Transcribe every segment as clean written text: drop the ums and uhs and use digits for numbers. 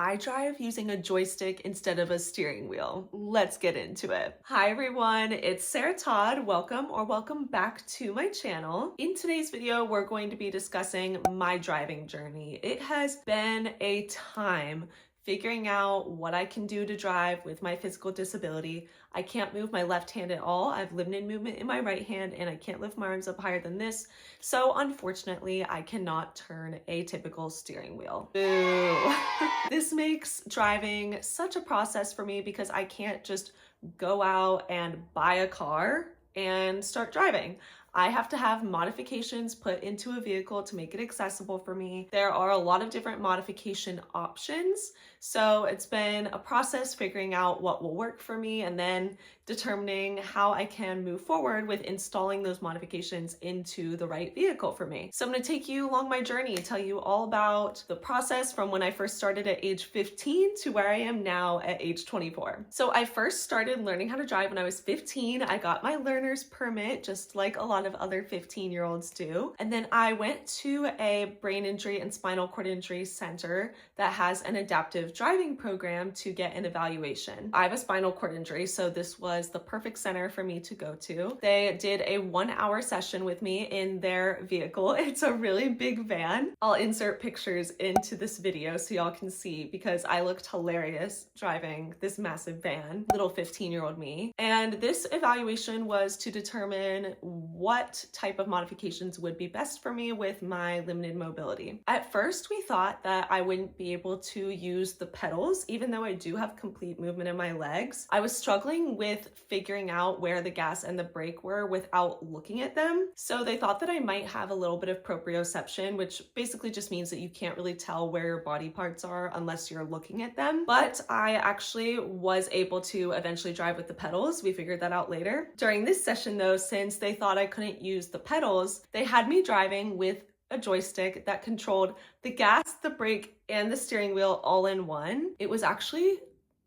I drive using a joystick instead of a steering wheel. Let's get into it. Hi everyone, it's Todd. Welcome back to my channel. In today's video, we're going to be discussing my driving journey. It has been a time figuring out what I can do to drive with my physical disability. I can't move my left hand at all. I have limited movement in my right hand and I can't lift my arms up higher than this. So unfortunately, I cannot turn a typical steering wheel. Boo. This makes driving such a process for me because I can't just go out and buy a car and start driving. I have to have modifications put into a vehicle to make it accessible for me. There are a lot of different modification options. So it's been a process figuring out what will work for me and then determining how I can move forward with installing those modifications into the right vehicle for me. So I'm going to take you along my journey, tell you all about the process from when I first started at age 15 to where I am now at age 24. So I first started learning how to drive when I was 15. I got my learner's permit, just like a lot of other 15-year-olds do. And then I went to a brain injury and spinal cord injury center that has an adaptive driving program to get an evaluation. I have a spinal cord injury, so this was the perfect center for me to go to. They did a 1-hour session with me in their vehicle. It's a really big van. I'll insert pictures into this video so y'all can see because I looked hilarious driving this massive van, little 15-year-old me. And this evaluation was to determine what type of modifications would be best for me with my limited mobility. At first, we thought that I wouldn't be able to use the pedals, even though I do have complete movement in my legs. I was struggling with figuring out where the gas and the brake were without looking at them. So they thought that I might have a little bit of proprioception, which basically just means that you can't really tell where your body parts are unless you're looking at them. But I actually was able to eventually drive with the pedals. We figured that out later. During this session though, since they thought I couldn't use the pedals, they had me driving with a joystick that controlled the gas, the brake, and the steering wheel all in one. It was actually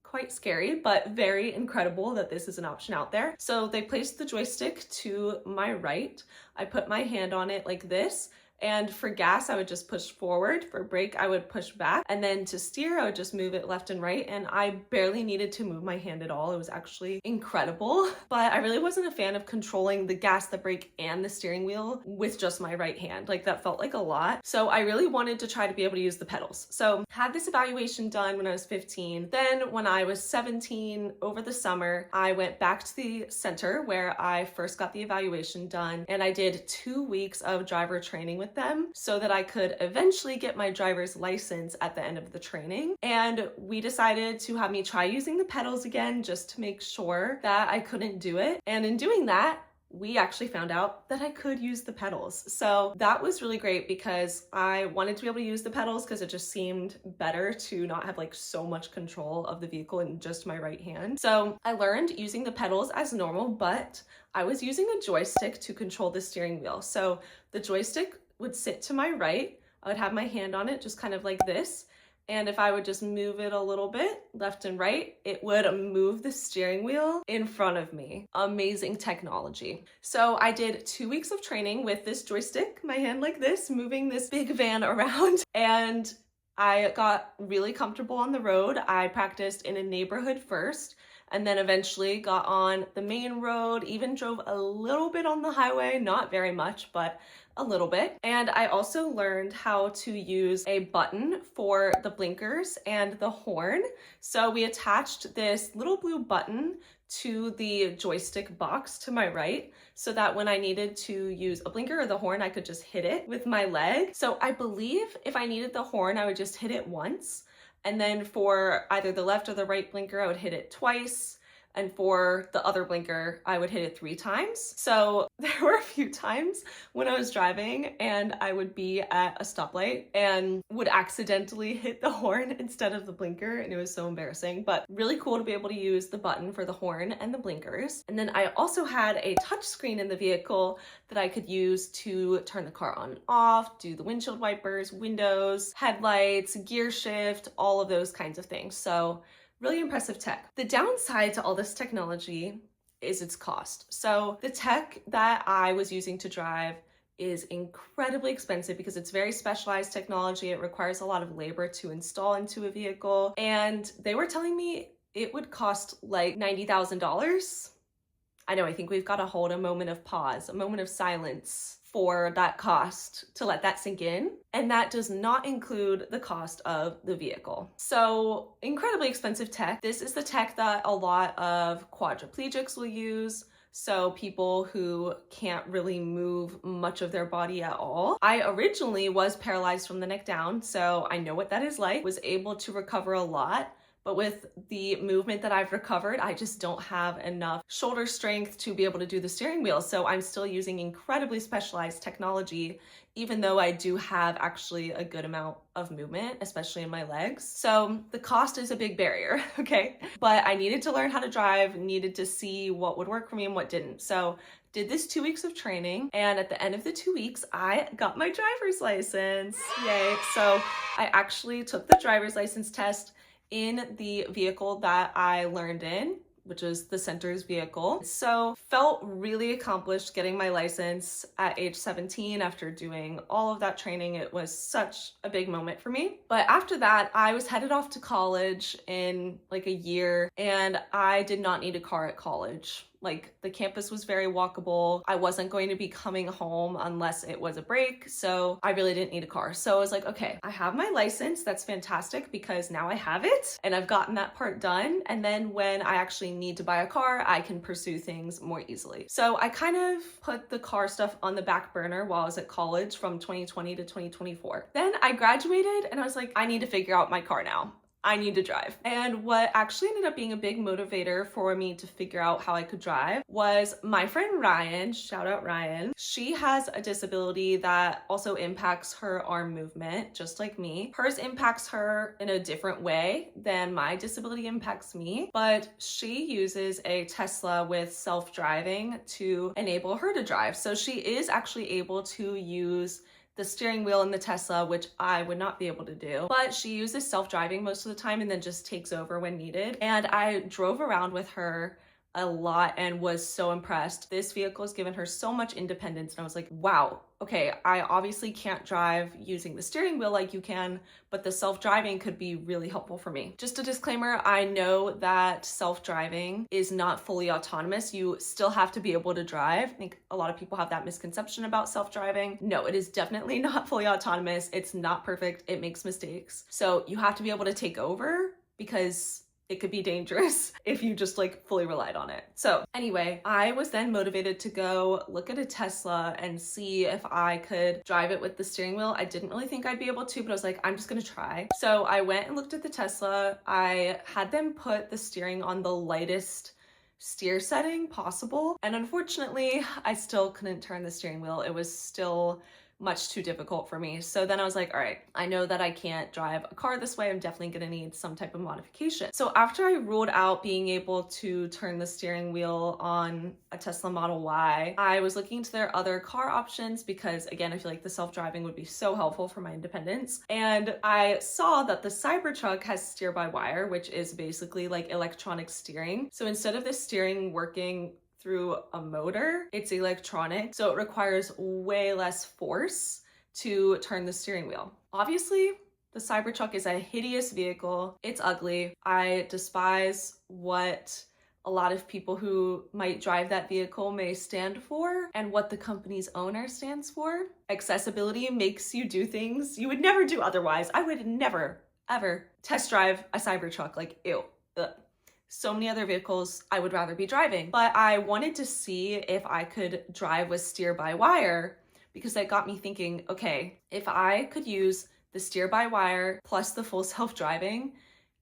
quite scary, but very incredible that this is an option out there. So they placed the joystick to my right. I put my hand on it like this. And for gas, I would just push forward. For brake, I would push back. And then to steer, I would just move it left and right. And I barely needed to move my hand at all. It was actually incredible. But I really wasn't a fan of controlling the gas, the brake, and the steering wheel with just my right hand. Like that felt like a lot. So I really wanted to try to be able to use the pedals. So had this evaluation done when I was 15. Then when I was 17, over the summer, I went back to the center where I first got the evaluation done. And I did 2 weeks of driver training with them so that I could eventually get my driver's license at the end of the training. And we decided to have me try using the pedals again just to make sure that I couldn't do it. And in doing that, we actually found out that I could use the pedals. So that was really great because I wanted to be able to use the pedals because it just seemed better to not have like so much control of the vehicle in just my right hand. So I learned using the pedals as normal, but I was using a joystick to control the steering wheel. So the joystick would sit to my right. I would have my hand on it just kind of like this. And if I would just move it a little bit left and right, it would move the steering wheel in front of me. Amazing technology. So I did 2 weeks of training with this joystick, my hand like this, moving this big van around. And I got really comfortable on the road. I practiced in a neighborhood first, and then eventually got on the main road, even drove a little bit on the highway, not very much, but a little bit. And I also learned how to use a button for the blinkers and the horn. So we attached this little blue button to the joystick box to my right so that when I needed to use a blinker or the horn, I could just hit it with my leg. So I believe if I needed the horn, I would just hit it once. And then for either the left or the right blinker, I would hit it twice. And for the other blinker, I would hit it 3 times. So there were a few times when I was driving and I would be at a stoplight and would accidentally hit the horn instead of the blinker. And it was so embarrassing, but really cool to be able to use the button for the horn and the blinkers. And then I also had a touch screen in the vehicle that I could use to turn the car on and off, do the windshield wipers, windows, headlights, gear shift, all of those kinds of things. So really impressive tech. The downside to all this technology is its cost. So the tech that I was using to drive is incredibly expensive because it's very specialized technology. It requires a lot of labor to install into a vehicle. And they were telling me it would cost like $90,000. I know, I think we've got to hold a moment of pause, a moment of silence for that cost to let that sink in. And that does not include the cost of the vehicle. So incredibly expensive tech. This is the tech that a lot of quadriplegics will use. So people who can't really move much of their body at all. I originally was paralyzed from the neck down, so I know what that is like. Was able to recover a lot. But with the movement that I've recovered, I just don't have enough shoulder strength to be able to do the steering wheel. So I'm still using incredibly specialized technology, even though I do have actually a good amount of movement, especially in my legs. So the cost is a big barrier, okay? But I needed to learn how to drive, needed to see what would work for me and what didn't. So did this 2 weeks of training, and at the end of the 2 weeks, I got my driver's license. Yay. So I actually took the driver's license test in the vehicle that I learned in, which is the center's vehicle. So felt really accomplished getting my license at age 17 after doing all of that training. It was such a big moment for me. But after that, I was headed off to college in like a year, and I did not need a car at college. Like, the campus was very walkable. I wasn't going to be coming home unless it was a break, so I really didn't need a car. So I was like, okay, I have my license. That's fantastic because now I have it and I've gotten that part done. And then when I actually need to buy a car, I can pursue things more easily. So I kind of put the car stuff on the back burner while I was at college from 2020 to 2024. Then I graduated and I was like, I need to figure out my car now. I need to drive. And what actually ended up being a big motivator for me to figure out how I could drive was my friend Ryan, shout out Ryan. She has a disability that also impacts her arm movement, just like me. Hers impacts her in a different way than my disability impacts me, but she uses a Tesla with self-driving to enable her to drive. So she is actually able to use the steering wheel in the Tesla, which I would not be able to do, but she uses self-driving most of the time and then just takes over when needed. And I drove around with her a lot and was so impressed. This vehicle has given her so much independence, and I was like, wow, okay, I obviously can't drive using the steering wheel like you can, but the self-driving could be really helpful for me. Just a disclaimer, I know that self-driving is not fully autonomous. You still have to be able to drive. I think a lot of people have that misconception about self-driving. No, it is definitely not fully autonomous. It's not perfect. It makes mistakes. So you have to be able to take over because it could be dangerous if you just like fully relied on it. So anyway, I was then motivated to go look at a Tesla and see if I could drive it with the steering wheel. I didn't really think I'd be able to, but I was like, I'm just gonna try. So I went and looked at the Tesla. I had them put the steering on the lightest steer setting possible. And unfortunately, I still couldn't turn the steering wheel. It was still much too difficult for me. So then I was like, all right, I know that I can't drive a car this way. I'm definitely gonna need some type of modification. So after I ruled out being able to turn the steering wheel on a Tesla Model Y, I was looking into their other car options because, again, I feel like the self-driving would be so helpful for my independence. And I saw that the Cybertruck has steer-by-wire, which is basically like electronic steering. So instead of the steering working through a motor, it's electronic, so it requires way less force to turn the steering wheel. Obviously, the Cybertruck is a hideous vehicle. It's ugly. I despise what a lot of people who might drive that vehicle may stand for and what the company's owner stands for. Accessibility makes you do things you would never do otherwise. I would never, ever test drive a Cybertruck. Like, ew. Ugh. So many other vehicles I would rather be driving. But I wanted to see if I could drive with steer-by-wire because that got me thinking, okay, if I could use the steer-by-wire plus the full self-driving,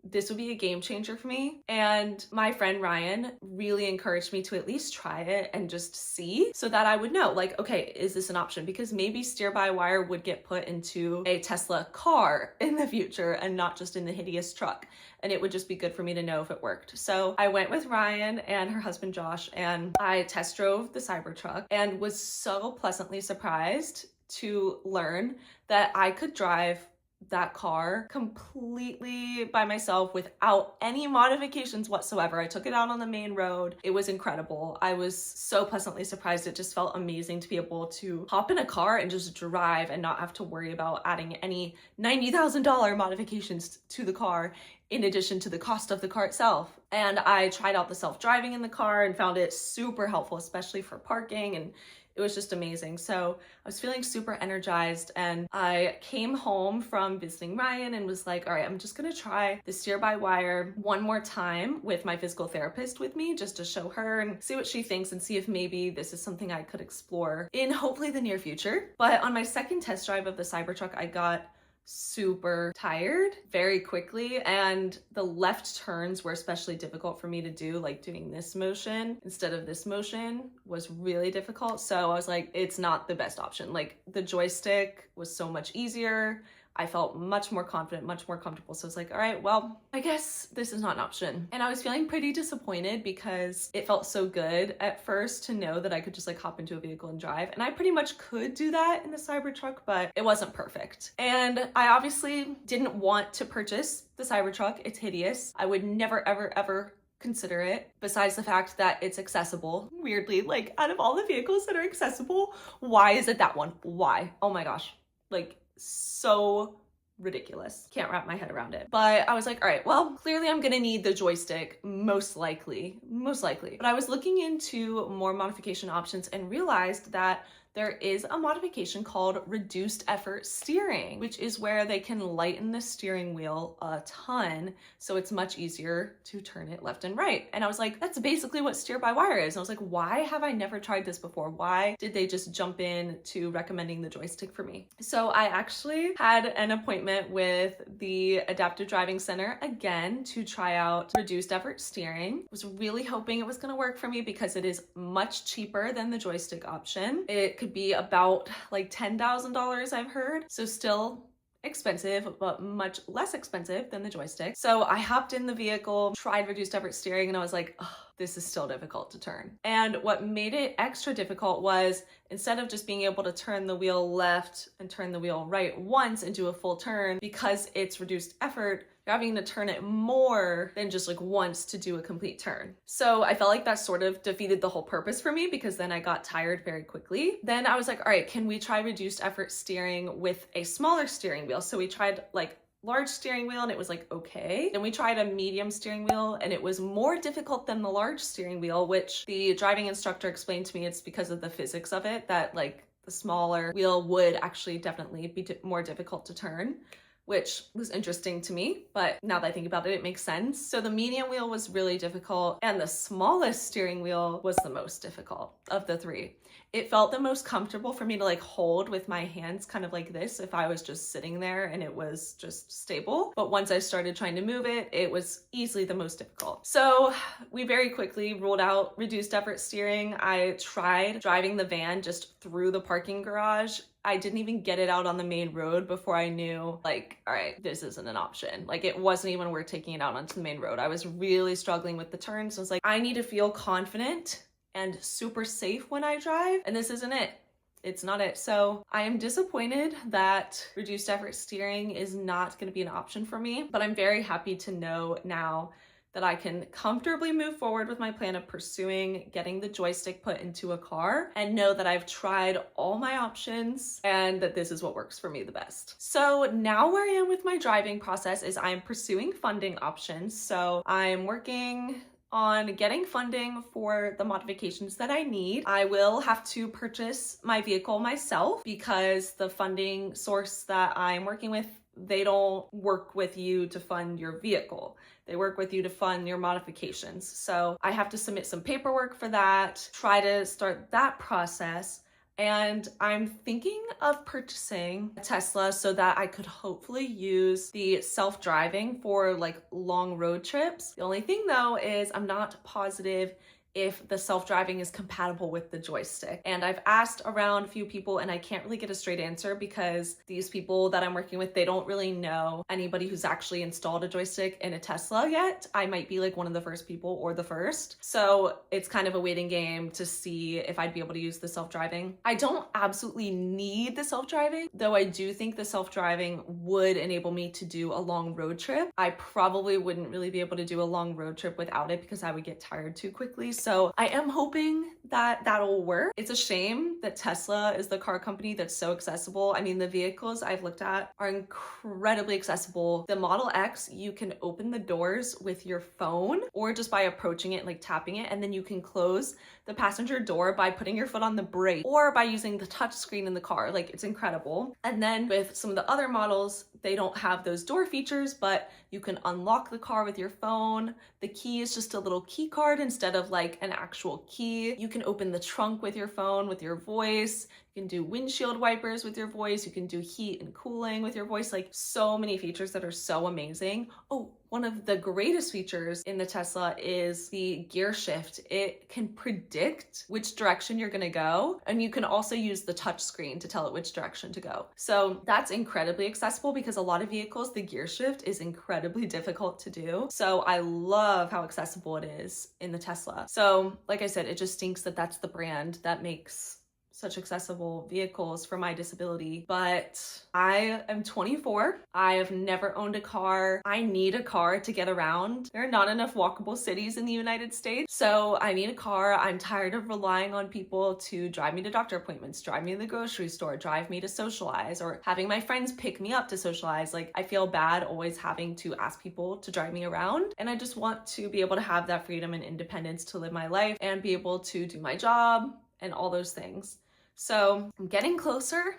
this would be a game changer for me. And my friend Ryan really encouraged me to at least try it and just see so that I would know, like, okay, is this an option? Because maybe steer-by-wire would get put into a Tesla car in the future and not just in the hideous truck. And it would just be good for me to know if it worked. So I went with Ryan and her husband Josh, and I test drove the Cybertruck and was so pleasantly surprised to learn that I could drive that car completely by myself without any modifications whatsoever. I took it out on the main road. It was incredible. I was so pleasantly surprised. It just felt amazing to be able to hop in a car and just drive and not have to worry about adding any $90,000 modifications to the car in addition to the cost of the car itself. And I tried out the self-driving in the car and found it super helpful, especially for parking, and it was just amazing. So I was feeling super energized, and I came home from visiting Ryan and was like, all right, I'm just gonna try the steer-by-wire one more time with my physical therapist with me, just to show her and see what she thinks and see if maybe this is something I could explore in hopefully the near future. But on my second test drive of the Cybertruck, I got super tired very quickly, and the left turns were especially difficult for me to do, like doing this motion instead of this motion was really difficult. So I was like, it's not the best option. Like the joystick was so much easier. I felt much more confident, much more comfortable. So it's like, all right, well, I guess this is not an option. And I was feeling pretty disappointed because it felt so good at first to know that I could just like hop into a vehicle and drive. And I pretty much could do that in the Cybertruck, but it wasn't perfect. And I obviously didn't want to purchase the Cybertruck. It's hideous. I would never, ever, ever consider it, besides the fact that it's accessible. Weirdly, like out of all the vehicles that are accessible, why is it that one? Why? Oh my gosh. Like, so ridiculous. Can't wrap my head around it. But I was like, all right, well, clearly I'm gonna need the joystick, most likely. But I was looking into more modification options and realized that there is a modification called reduced effort steering, which is where they can lighten the steering wheel a ton, so it's much easier to turn it left and right. And I was like, that's basically what steer-by-wire is. And I was like, why have I never tried this before? Why did they just jump in to recommending the joystick for me? So I actually had an appointment with the Adaptive Driving Center again to try out reduced effort steering. I was really hoping it was gonna work for me because it is much cheaper than the joystick option. It could be about like $10,000, I've heard. So still expensive, but much less expensive than the joystick. So I hopped in the vehicle, tried reduced effort steering, and I was like, oh, this is still difficult to turn. And what made it extra difficult was instead of just being able to turn the wheel left and turn the wheel right once and do a full turn, because it's reduced effort, you're having to turn it more than just like once to do a complete turn. So I felt like that sort of defeated the whole purpose for me, because then I got tired very quickly. Then I was like, all right, can we try reduced effort steering with a smaller steering wheel? So we tried like large steering wheel and it was like, okay. Then we tried a medium steering wheel and it was more difficult than the large steering wheel, which the driving instructor explained to me it's because of the physics of it, that like the smaller wheel would actually definitely be more difficult to turn, which was interesting to me, but now that I think about it, it makes sense. So the medium wheel was really difficult, and the smallest steering wheel was the most difficult of the three. It felt the most comfortable for me to like hold with my hands kind of like this if I was just sitting there and it was just stable. But once I started trying to move it, it was easily the most difficult. So we very quickly ruled out reduced effort steering. I tried driving the van just through the parking garage. I didn't even get it out on the main road before I knew, like, all right, this isn't an option. Like, it wasn't even worth taking it out onto the main road. I was really struggling with the turns. I was like, I need to feel confident and super safe when I drive, and this isn't it. It's not it. So I am disappointed that reduced effort steering is not going to be an option for me, but I'm very happy to know now that I can comfortably move forward with my plan of pursuing getting the joystick put into a car, and know that I've tried all my options and that this is what works for me the best. So now where I am with my driving process is I'm pursuing funding options. So I'm working on getting funding for the modifications that I need. I will have to purchase my vehicle myself because the funding source that I'm working with, they don't work with you to fund your vehicle. They work with you to fund your modifications. So I have to submit some paperwork for that, try to start that process. And I'm thinking of purchasing a Tesla so that I could hopefully use the self-driving for like long road trips. The only thing though is I'm not positive if the self-driving is compatible with the joystick. And I've asked around a few people and I can't really get a straight answer because these people that I'm working with, they don't really know anybody who's actually installed a joystick in a Tesla yet. I might be like one of the first people or the first. So it's kind of a waiting game to see if I'd be able to use the self-driving. I don't absolutely need the self-driving, though I do think the self-driving would enable me to do a long road trip. I probably wouldn't really be able to do a long road trip without it because I would get tired too quickly. So I am hoping that that'll work. It's a shame that Tesla is the car company that's so accessible. I mean, the vehicles I've looked at are incredibly accessible. The Model X, you can open the doors with your phone or just by approaching it, like tapping it, and then you can close the passenger door by putting your foot on the brake or by using the touch screen in the car. Like, it's incredible. And then with some of the other models, they don't have those door features, but you can unlock the car with your phone. The key is just a little key card instead of like an actual key. You can open the trunk with your phone with your voice. You can do windshield wipers with your voice. You can do heat and cooling with your voice. Like, so many features that are so amazing. Oh, one of the greatest features in the Tesla is the gear shift. It can predict which direction you're gonna go, and you can also use the touch screen to tell it which direction to go. So that's incredibly accessible because a lot of vehicles, the gear shift is incredibly difficult to do. So I love how accessible it is in the Tesla. So like I said, it just stinks that that's the brand that makes such accessible vehicles for my disability. But I am 24. I have never owned a car. I need a car to get around. There are not enough walkable cities in the United States. So I need a car. I'm tired of relying on people to drive me to doctor appointments, drive me to the grocery store, drive me to socialize, or having my friends pick me up to socialize. Like, I feel bad always having to ask people to drive me around. And I just want to be able to have that freedom and independence to live my life and be able to do my job and all those things. So I'm getting closer.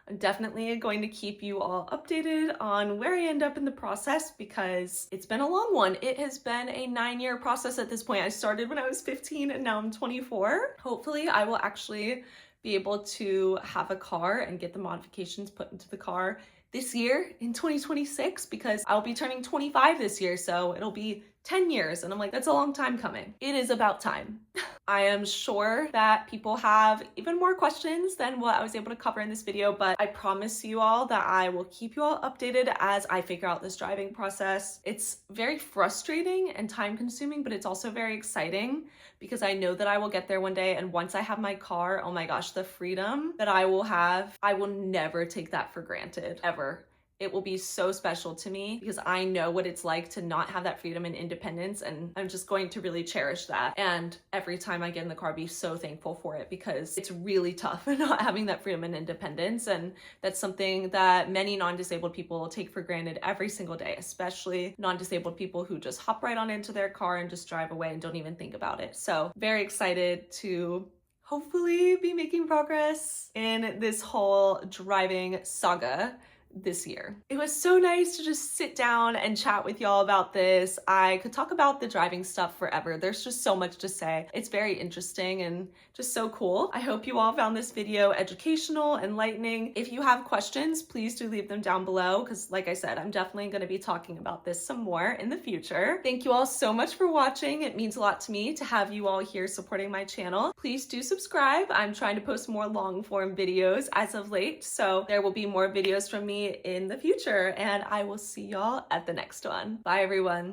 I'm definitely going to keep you all updated on where I end up in the process because it's been a long one. It has been a 9-year process at this point. I started when I was 15 and now I'm 24. Hopefully I will actually be able to have a car and get the modifications put into the car this year in 2026 because I'll be turning 25 this year. So it'll be 10 years. And I'm like, that's a long time coming. It is about time. I am sure that people have even more questions than what I was able to cover in this video, but I promise you all that I will keep you all updated as I figure out this driving process. It's very frustrating and time consuming, but it's also very exciting because I know that I will get there one day. And once I have my car, oh my gosh, the freedom that I will have, I will never take that for granted, ever. It will be so special to me because I know what it's like to not have that freedom and independence, and I'm just going to really cherish that. And every time I get in the car, be so thankful for it because it's really tough not having that freedom and independence. And that's something that many non-disabled people take for granted every single day, especially non-disabled people who just hop right on into their car and just drive away and don't even think about it. So very excited to hopefully be making progress in this whole driving saga this year. It was so nice to just sit down and chat with y'all about this. I could talk about the driving stuff forever. There's just so much to say. It's very interesting and just so cool. I hope you all found this video educational, enlightening. If you have questions, please do leave them down below because like I said, I'm definitely going to be talking about this some more in the future. Thank you all so much for watching. It means a lot to me to have you all here supporting my channel. Please do subscribe. I'm trying to post more long form videos as of late, so there will be more videos from me in the future, and I will see y'all at the next one. Bye everyone.